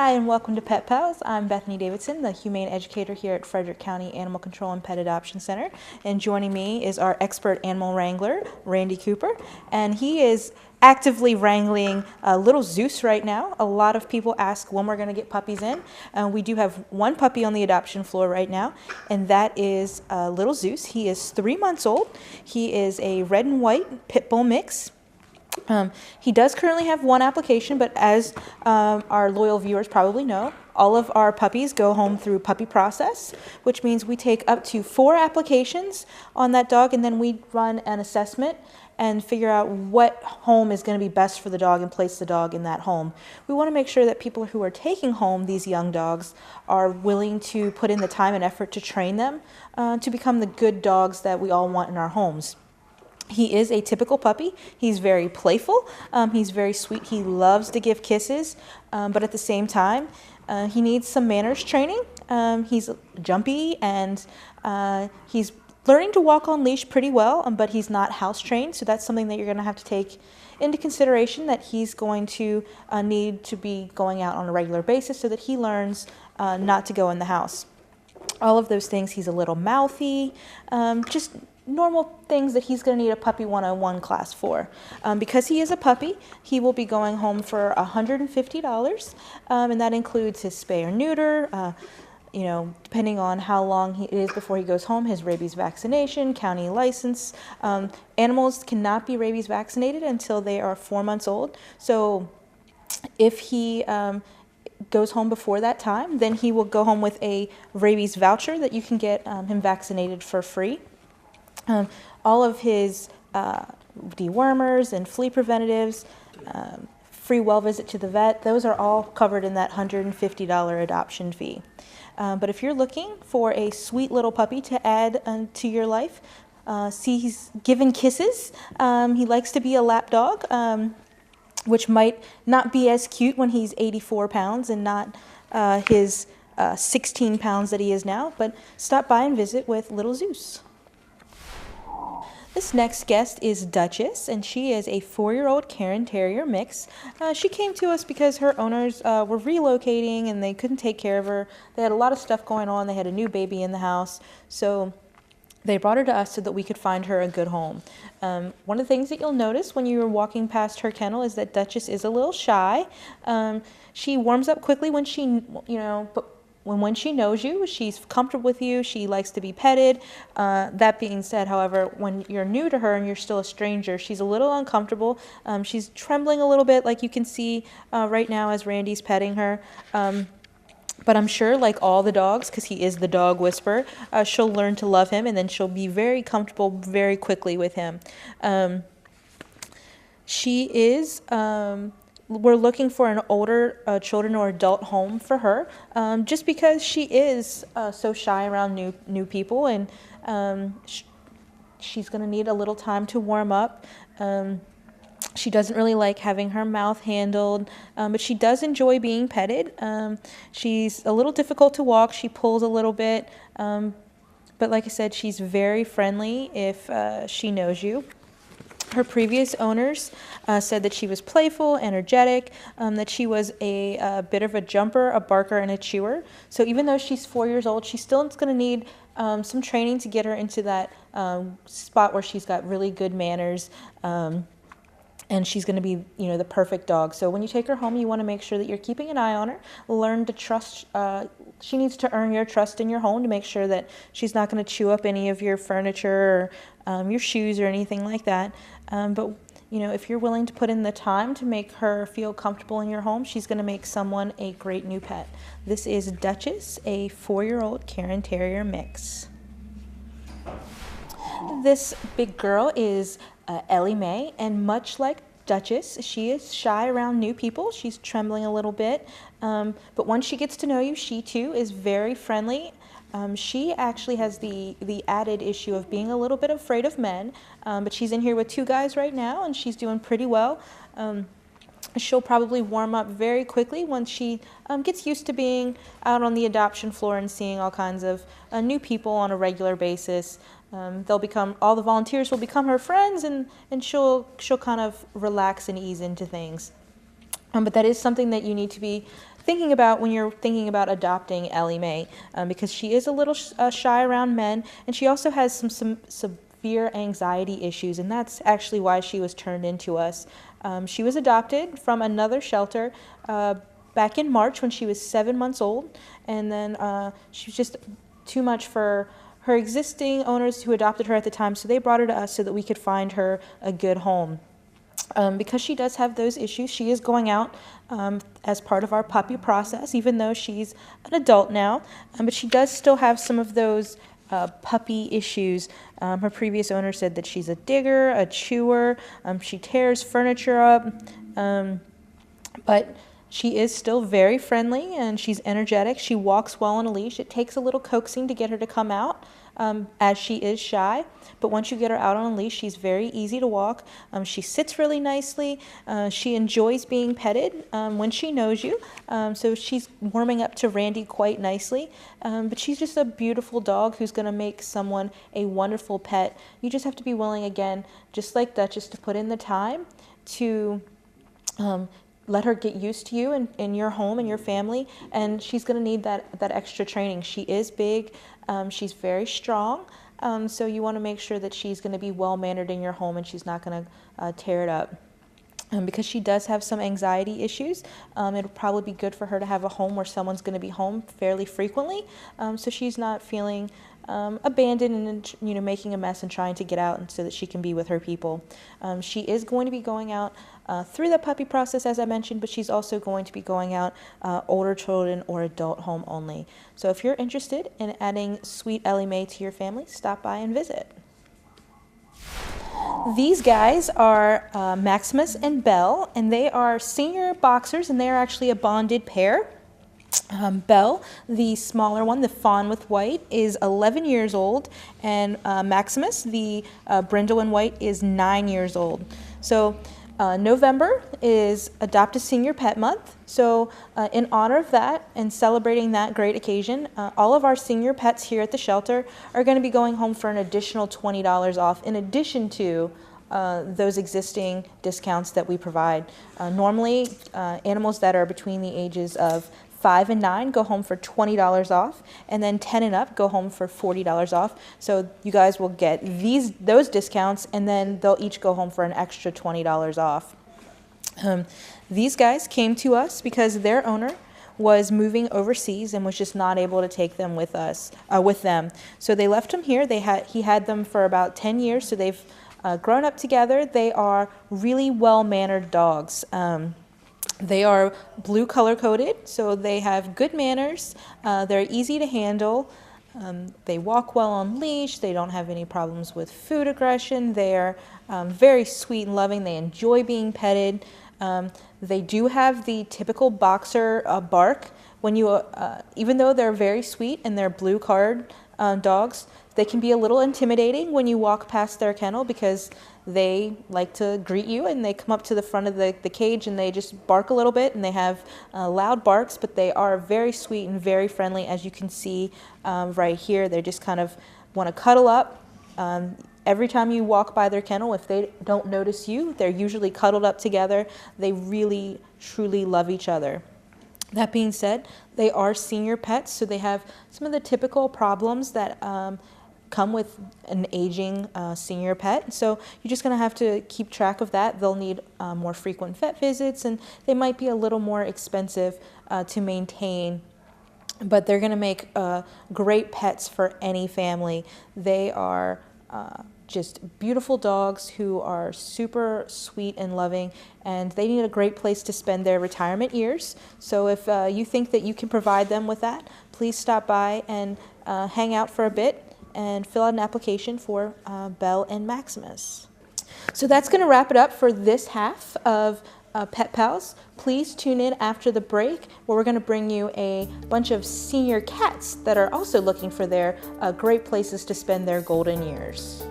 Hi, and welcome to Pet Pals. I'm Bethany Davidson, the Humane Educator here at Frederick County Animal Control and Pet Adoption Center. And joining me is our expert animal wrangler, Randy Cooper. And he is actively wrangling little Zeus right now. A lot of people ask when we're going to get puppies in. We do have one puppy on the adoption floor right now, and that is little Zeus. He is 3 months old. He is a red and white pit bull mix. He does currently have one application, but as our loyal viewers probably know, all of our puppies go home through puppy process, which means we take up to 4 applications on that dog, and then we run an assessment and figure out what home is going to be best for the dog and place the dog in that home. We want to make sure that people who are taking home these young dogs are willing to put in the time and effort to train them to become the good dogs that we all want in our homes. He is a typical puppy. He's very playful. He's very sweet. He loves to give kisses, but at the same time, he needs some manners training. He's jumpy and he's learning to walk on leash pretty well, but he's not house trained. So that's something that you're going to have to take into consideration, that he's going to need to be going out on a regular basis so that he learns not to go in the house. All of those things. He's a little mouthy, just normal things that he's going to need a puppy 101 class for. Because he is a puppy, he will be going home for $150, and that includes his spay or neuter, depending on how long it is before he goes home, his rabies vaccination, county license. Animals cannot be rabies vaccinated until they are 4 months old. So if he goes home before that time, then he will go home with a rabies voucher that you can get him vaccinated for free. All of his dewormers and flea preventatives, free well visit to the vet, those are all covered in that $150 adoption fee. But if you're looking for a sweet little puppy to add to your life, he's given kisses. He likes to be a lap dog, which might not be as cute when he's 84 pounds and not his 16 pounds that he is now, but stop by and visit with little Zeus. This next guest is Duchess, and she is a 4-year-old Cairn Terrier mix. She came to us because her owners were relocating and they couldn't take care of her. They had a lot of stuff going on. They had a new baby in the house, so they brought her to us so that we could find her a good home. One of the things that you'll notice when you're walking past her kennel is that Duchess is a little shy. She warms up quickly when when she knows you, she's comfortable with you, she likes to be petted. That being said, however, when you're new to her and you're still a stranger, she's a little uncomfortable. She's trembling a little bit, like you can see right now as Randy's petting her. But I'm sure, like all the dogs, because he is the dog whisperer, she'll learn to love him, and then she'll be very comfortable very quickly with him. We're looking for an older children or adult home for her, just because she is so shy around new people, and she's going to need a little time to warm up. She doesn't really like having her mouth handled, but she does enjoy being petted. She's a little difficult to walk. She pulls a little bit, but like I said, she's very friendly if she knows you. Her previous owners said that she was playful, energetic, that she was a bit of a jumper, a barker, and a chewer. So even though she's 4 years old, she's still going to need some training to get her into that spot where she's got really good manners, and she's going to be, the perfect dog. So when you take her home, you want to make sure that you're keeping an eye on her. Learn to trust. She needs to earn your trust in your home to make sure that she's not going to chew up any of your furniture or your shoes or anything like that. But if you're willing to put in the time to make her feel comfortable in your home, she's going to make someone a great new pet. This is Duchess, a 4-year-old Cairn Terrier mix. This big girl is Ellie Mae, and much like Duchess, she is shy around new people. She's trembling a little bit, but once she gets to know you, she too is very friendly. She actually has the added issue of being a little bit afraid of men, but she's in here with 2 guys right now, and she's doing pretty well. She'll probably warm up very quickly once she gets used to being out on the adoption floor and seeing all kinds of new people on a regular basis. All the volunteers will become her friends, and she'll kind of relax and ease into things. But that is something that you need to be thinking about when you're thinking about adopting Ellie Mae, because she is a little shy around men, and she also has some severe anxiety issues, and that's actually why she was turned into us. She was adopted from another shelter back in March when she was 7 months old, and then she was just too much for her existing owners who adopted her at the time, so they brought her to us so that we could find her a good home. Because she does have those issues, she is going out as part of our puppy process, even though she's an adult now, but she does still have some of those puppy issues. Her previous owner said that she's a digger, a chewer, she tears furniture up, but she is still very friendly and she's energetic. She walks well on a leash. It takes a little coaxing to get her to come out, as she is shy. But once you get her out on a leash, she's very easy to walk. She sits really nicely. She enjoys being petted when she knows you. So she's warming up to Randy quite nicely. But she's just a beautiful dog who's going to make someone a wonderful pet. You just have to be willing, again, just like Duchess, to put in the time to let her get used to you and your home and your family, and she's going to need that extra training. She is big, she's very strong, so you want to make sure that she's going to be well-mannered in your home and she's not going to tear it up. Because she does have some anxiety issues, it'll probably be good for her to have a home where someone's going to be home fairly frequently, so she's not feeling abandoned and making a mess and trying to get out, and so that she can be with her people. She is going to be going out through the puppy process, as I mentioned, but she's also going to be going out older children or adult home only. So if you're interested in adding sweet Ellie Mae to your family, stop by and visit. These guys are Maximus and Belle, and they are senior boxers, and they are actually a bonded pair. Belle, the smaller one, the fawn with white, is 11 years old, and Maximus, the brindle and white, is 9 years old. So November is Adopt a Senior Pet Month. So in honor of that and celebrating that great occasion, all of our senior pets here at the shelter are going to be going home for an additional $20 off, in addition to those existing discounts that we provide. Normally, animals that are between the ages of 5 and 9 go home for $20 off, and then 10 and up go home for $40 off. So you guys will get those discounts, and then they'll each go home for an extra $20 off. These guys came to us because their owner was moving overseas and was just not able to take them with them. So they left them here. He had them for about 10 years, so they've grown up together. They are really well-mannered dogs. They are blue color-coded, so they have good manners. They're easy to handle. They walk well on leash. They don't have any problems with food aggression. They're very sweet and loving. They enjoy being petted. They do have the typical boxer bark. When you, even though they're very sweet and they're blue card dogs, they can be a little intimidating when you walk past their kennel, because they like to greet you and they come up to the front of the cage and they just bark a little bit, and they have loud barks, but they are very sweet and very friendly, as you can see right here. They just kind of want to cuddle up. Every time you walk by their kennel, if they don't notice you, they're usually cuddled up together. They really, truly love each other. That being said, they are senior pets, so they have some of the typical problems that come with an aging senior pet. So you're just going to have to keep track of that. They'll need more frequent vet visits, and they might be a little more expensive to maintain, but they're going to make great pets for any family. They are just beautiful dogs who are super sweet and loving, and they need a great place to spend their retirement years. So if you think that you can provide them with that, please stop by and hang out for a bit and fill out an application for Belle and Maximus. So that's going to wrap it up for this half of Pet Pals. Please tune in after the break, where we're going to bring you a bunch of senior cats that are also looking for their great places to spend their golden years.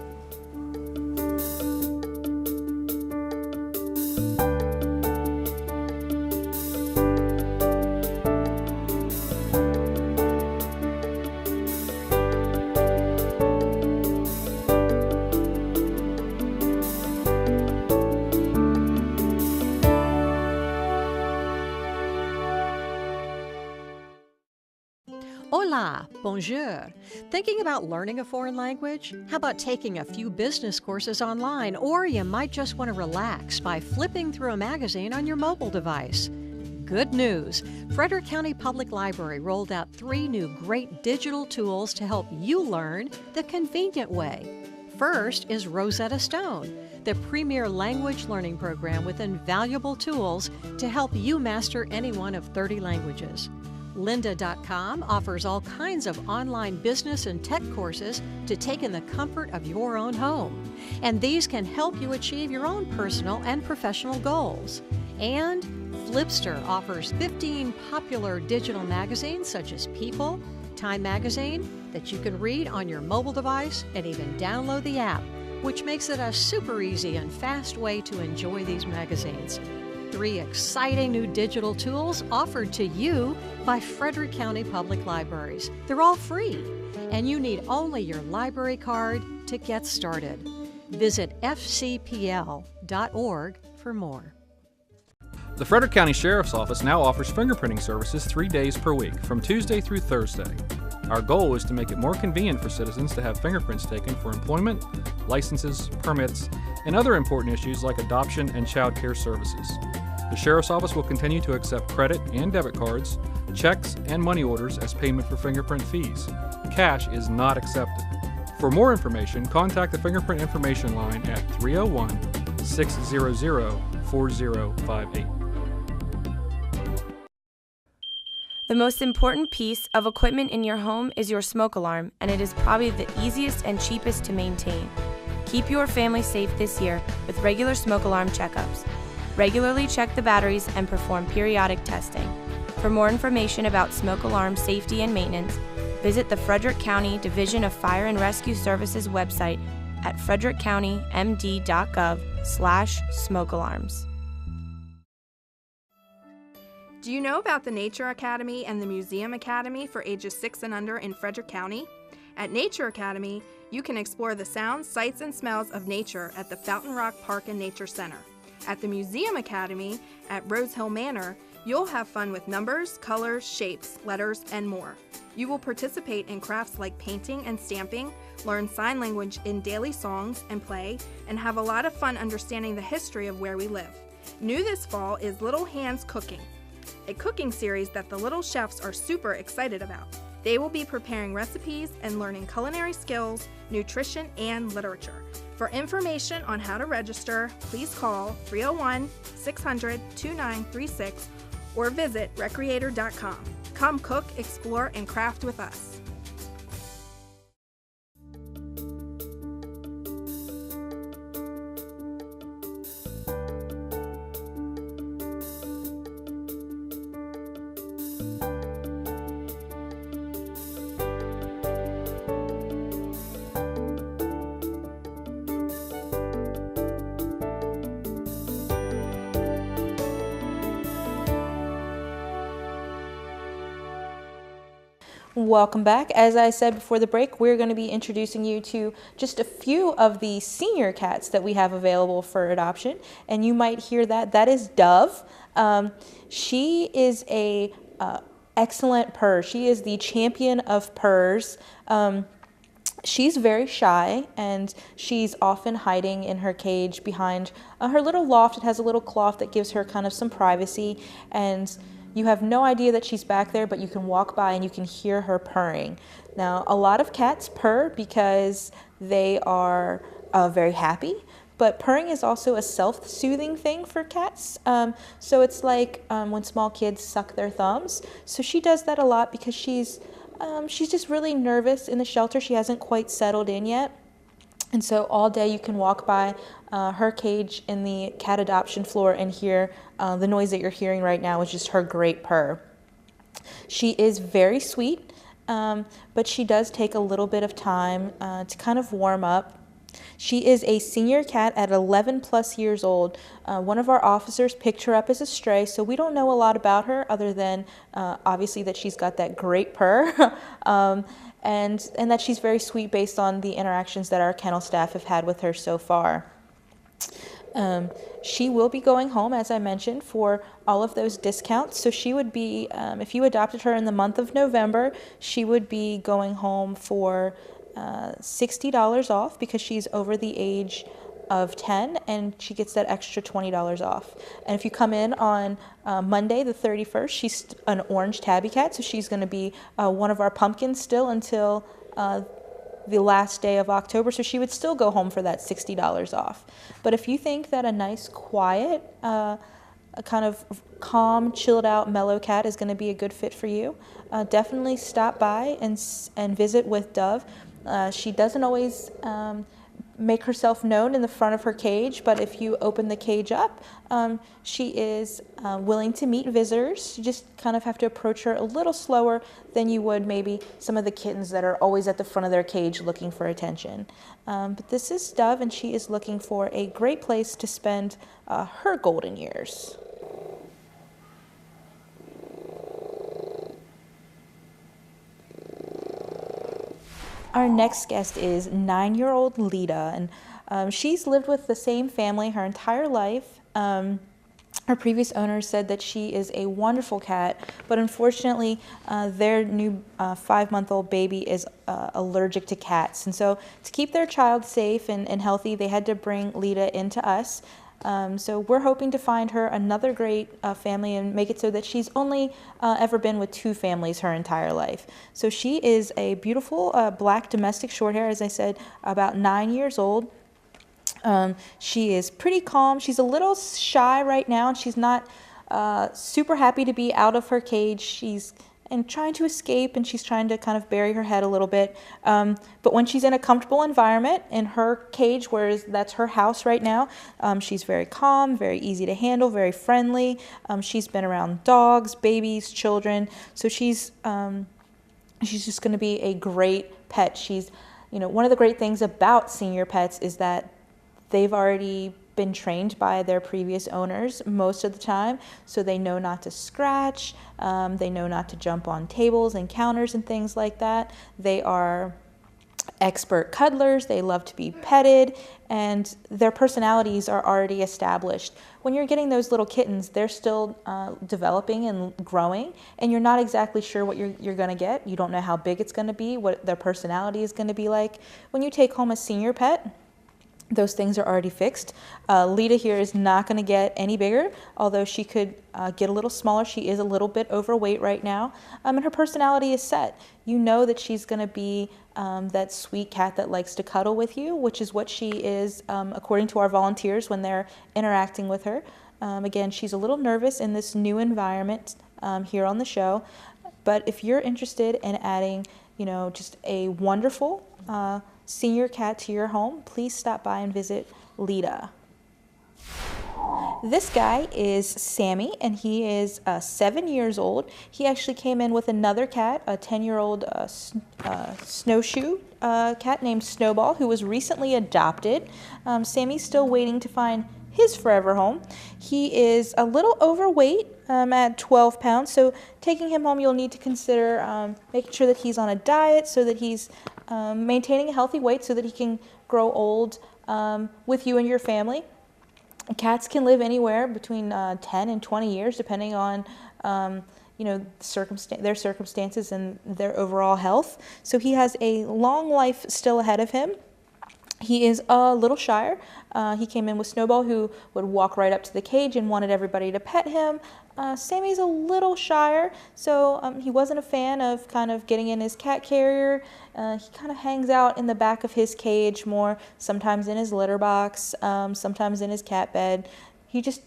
Hola, bonjour. Thinking about learning a foreign language? How about taking a few business courses online? Or you might just want to relax by flipping through a magazine on your mobile device. Good news! Frederick County Public Library rolled out 3 new great digital tools to help you learn the convenient way. First is Rosetta Stone, the premier language learning program with invaluable tools to help you master any one of 30 languages. Lynda.com offers all kinds of online business and tech courses to take in the comfort of your own home. And these can help you achieve your own personal and professional goals. And Flipster offers 15 popular digital magazines such as People, Time Magazine, that you can read on your mobile device and even download the app, which makes it a super easy and fast way to enjoy these magazines. 3 exciting new digital tools offered to you by Frederick County Public Libraries. They're all free, and you need only your library card to get started. Visit fcpl.org for more. The Frederick County Sheriff's Office now offers fingerprinting services 3 days per week, from Tuesday through Thursday. Our goal is to make it more convenient for citizens to have fingerprints taken for employment, licenses, permits, and other important issues like adoption and child care services. The Sheriff's Office will continue to accept credit and debit cards, checks, and money orders as payment for fingerprint fees. Cash is not accepted. For more information, contact the Fingerprint Information Line at 301-600-4058. The most important piece of equipment in your home is your smoke alarm, and it is probably the easiest and cheapest to maintain. Keep your family safe this year with regular smoke alarm checkups. Regularly check the batteries and perform periodic testing. For more information about smoke alarm safety and maintenance, visit the Frederick County Division of Fire and Rescue Services website at frederickcountymd.gov/smoke alarms. Do you know about the Nature Academy and the Museum Academy for ages 6 and under in Frederick County? At Nature Academy, you can explore the sounds, sights, and smells of nature at the Fountain Rock Park and Nature Center. At the Museum Academy at Rose Hill Manor, you'll have fun with numbers, colors, shapes, letters, and more. You will participate in crafts like painting and stamping, learn sign language in daily songs and play, and have a lot of fun understanding the history of where we live. New this fall is Little Hands Cooking, a cooking series that the little chefs are super excited about. They will be preparing recipes and learning culinary skills, nutrition, and literature. For information on how to register, please call 301-600-2936 or visit recreator.com. Come cook, explore, and craft with us. Welcome back. As I said before the break, we're going to be introducing you to just a few of the senior cats that we have available for adoption. And you might hear that. That is Dove. She is a excellent purr. She is the champion of purrs. She's very shy, and she's often hiding in her cage behind her little loft. It has a little cloth that gives her kind of some privacy, and you have no idea that she's back there, but you can walk by and you can hear her purring. Now, a lot of cats purr because they are very happy, but purring is also a self-soothing thing for cats. So it's like when small kids suck their thumbs. So she does that a lot because she's just really nervous in the shelter. She hasn't quite settled in yet. And so all day you can walk by her cage in the cat adoption floor and hear the noise that you're hearing right now is just her great purr. She is very sweet, but she does take a little bit of time to kind of warm up. She is a senior cat at 11 plus years old. One of our officers picked her up as a stray, so we don't know a lot about her other than obviously that she's got that great purr. And that she's very sweet based on the interactions that our kennel staff have had with her so far. She will be going home, as I mentioned, for all of those discounts. So she would be, if you adopted her in the month of November, she would be going home for $60 off because she's over the age of 10, and she gets that extra $20 off. And if you come in on Monday the 31st, she's an orange tabby cat, so she's going to be one of our pumpkins still until the last day of October, so she would still go home for that $60 off. But if you think that a nice, quiet, a kind of calm, chilled out, mellow cat is going to be a good fit for you, definitely stop by and visit with Dove. She doesn't always make herself known in the front of her cage, but if you open the cage up, she is willing to meet visitors. You just kind of have to approach her a little slower than you would maybe some of the kittens that are always at the front of their cage looking for attention. But this is Dove, and she is looking for a great place to spend her golden years. Our next guest is 9-year-old Lita, and she's lived with the same family her entire life. Her previous owner said that she is a wonderful cat, but unfortunately their new 5-month-old baby is allergic to cats. And so to keep their child safe and healthy, they had to bring Lita into us. So we're hoping to find her another great family and make it so that she's only ever been with 2 families her entire life. So she is a beautiful black domestic shorthair, as I said, about 9 years old. She is pretty calm. She's a little shy right now, and she's not super happy to be out of her cage. She's trying to escape, and she's trying to kind of bury her head a little bit. But when she's in a comfortable environment in her cage, whereas that's her house right now, she's very calm, very easy to handle, very friendly. She's been around dogs, babies, children, so she's just going to be a great pet. She's, one of the great things about senior pets is that they've already been trained by their previous owners most of the time, so they know not to scratch, they know not to jump on tables and counters and things like that. They are expert cuddlers, they love to be petted, and their personalities are already established. When you're getting those little kittens, they're still developing and growing, and you're not exactly sure what you're going to get. You don't know how big it's going to be, what their personality is going to be like. When you take home a senior pet, those things are already fixed. Lita here is not going to get any bigger, although she could get a little smaller. She is a little bit overweight right now, and her personality is set. You know that she's going to be that sweet cat that likes to cuddle with you, which is what she is according to our volunteers when they're interacting with her. Again, she's a little nervous in this new environment here on the show, but if you're interested in adding, just a wonderful senior cat to your home, please stop by and visit Lita. This guy is Sammy, and he is 7 years old. He actually came in with another cat, a 10-year-old snowshoe cat named Snowball, who was recently adopted. Sammy's still waiting to find his forever home. He is a little overweight at 12 pounds, so taking him home, you'll need to consider making sure that he's on a diet so that he's maintaining a healthy weight so that he can grow old with you and your family. Cats can live anywhere between 10 and 20 years, depending on their circumstances and their overall health. So he has a long life still ahead of him. He is a little shyer. He came in with Snowball, who would walk right up to the cage and wanted everybody to pet him. Sammy's a little shyer, so he wasn't a fan of kind of getting in his cat carrier. He kind of hangs out in the back of his cage more, sometimes in his litter box, sometimes in his cat bed. He just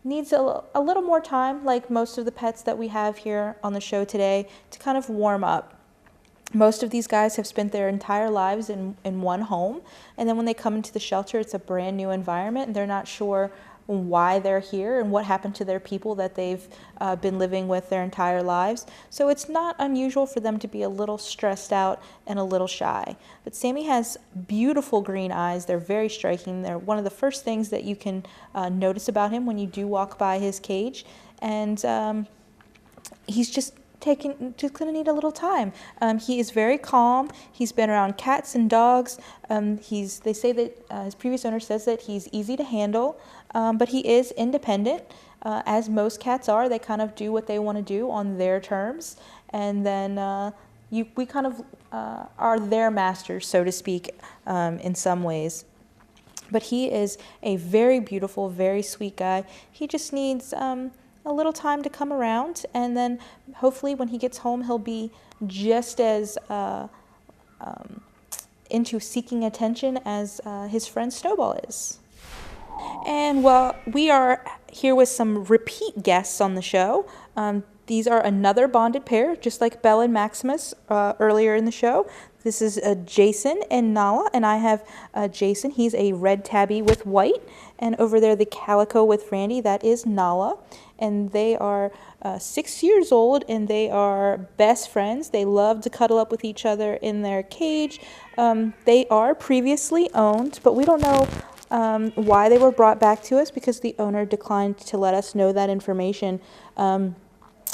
needs a little more time, like most of the pets that we have here on the show today, to kind of warm up. Most of these guys have spent their entire lives in one home, and then when they come into the shelter, it's a brand new environment, and they're not sure why they're here and what happened to their people that they've been living with their entire lives. So it's not unusual for them to be a little stressed out and a little shy. But Sammy has beautiful green eyes. They're very striking. They're one of the first things that you can notice about him when you do walk by his cage. And he's just just gonna need a little time. He is very calm. He's been around cats and dogs. They say that his previous owner says that he's easy to handle, but he is independent, as most cats are. They kind of do what they want to do on their terms, and then we kind of are their masters, so to speak, in some ways. But he is a very beautiful, very sweet guy. He just needs a little time to come around, and then hopefully when he gets home, he'll be just as into seeking attention as his friend Snowball is. And while we are here with some repeat guests on the show, these are another bonded pair, just like Belle and Maximus earlier in the show. This is Jason and Nala, and I have Jason. He's a red tabby with white, and over there the calico with Randy, that is Nala. And they are 6 years old, and they are best friends. They love to cuddle up with each other in their cage. They are previously owned, but we don't know why they were brought back to us, because the owner declined to let us know that information.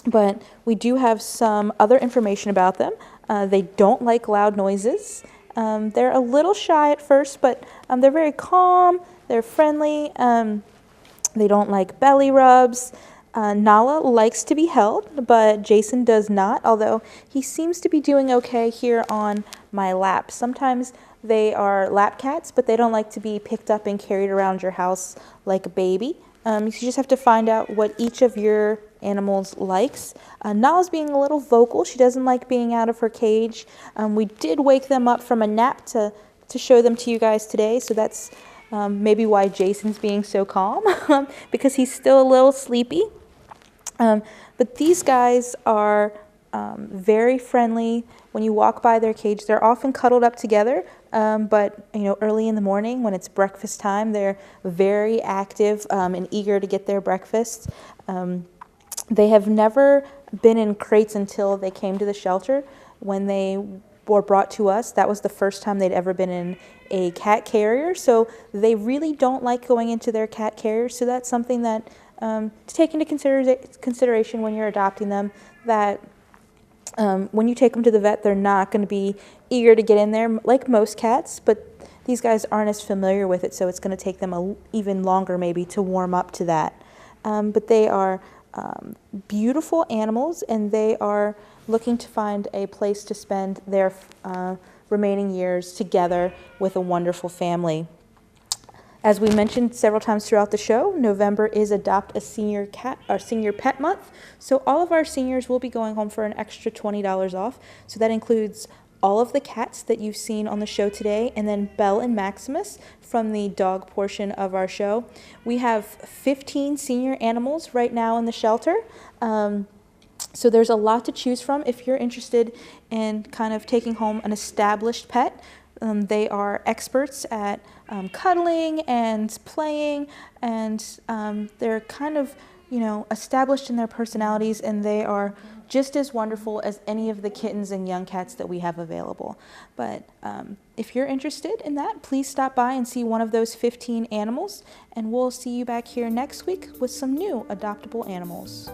But we do have some other information about them. They don't like loud noises. They're a little shy at first, but they're very calm. They're friendly. They don't like belly rubs. Nala likes to be held, but Jason does not, although he seems to be doing okay here on my lap. Sometimes they are lap cats, but they don't like to be picked up and carried around your house like a baby. You just have to find out what each of your animals likes. Nala's being a little vocal. She doesn't like being out of her cage. We did wake them up from a nap to show them to you guys today, so that's maybe why Jason's being so calm, because he's still a little sleepy. But these guys are very friendly. When you walk by their cage, they're often cuddled up together, but early in the morning when it's breakfast time, they're very active and eager to get their breakfast. They have never been in crates until they came to the shelter. When they were brought to us, that was the first time they'd ever been in a cat carrier, so they really don't like going into their cat carrier. So that's something that to take into consideration when you're adopting them, that when you take them to the vet, they're not going to be eager to get in there like most cats, but these guys aren't as familiar with it, so it's going to take them even longer maybe to warm up to that. But they are beautiful animals, and they are looking to find a place to spend their remaining years together with a wonderful family. As we mentioned several times throughout the show, November is Adopt a Senior Pet Month. So all of our seniors will be going home for an extra $20 off. So that includes all of the cats that you've seen on the show today, and then Belle and Maximus from the dog portion of our show. We have 15 senior animals right now in the shelter. So there's a lot to choose from if you're interested in kind of taking home an established pet. They are experts at cuddling and playing, and they're kind of, established in their personalities, and they are just as wonderful as any of the kittens and young cats that we have available. But if you're interested in that, please stop by and see one of those 15 animals, and we'll see you back here next week with some new adoptable animals.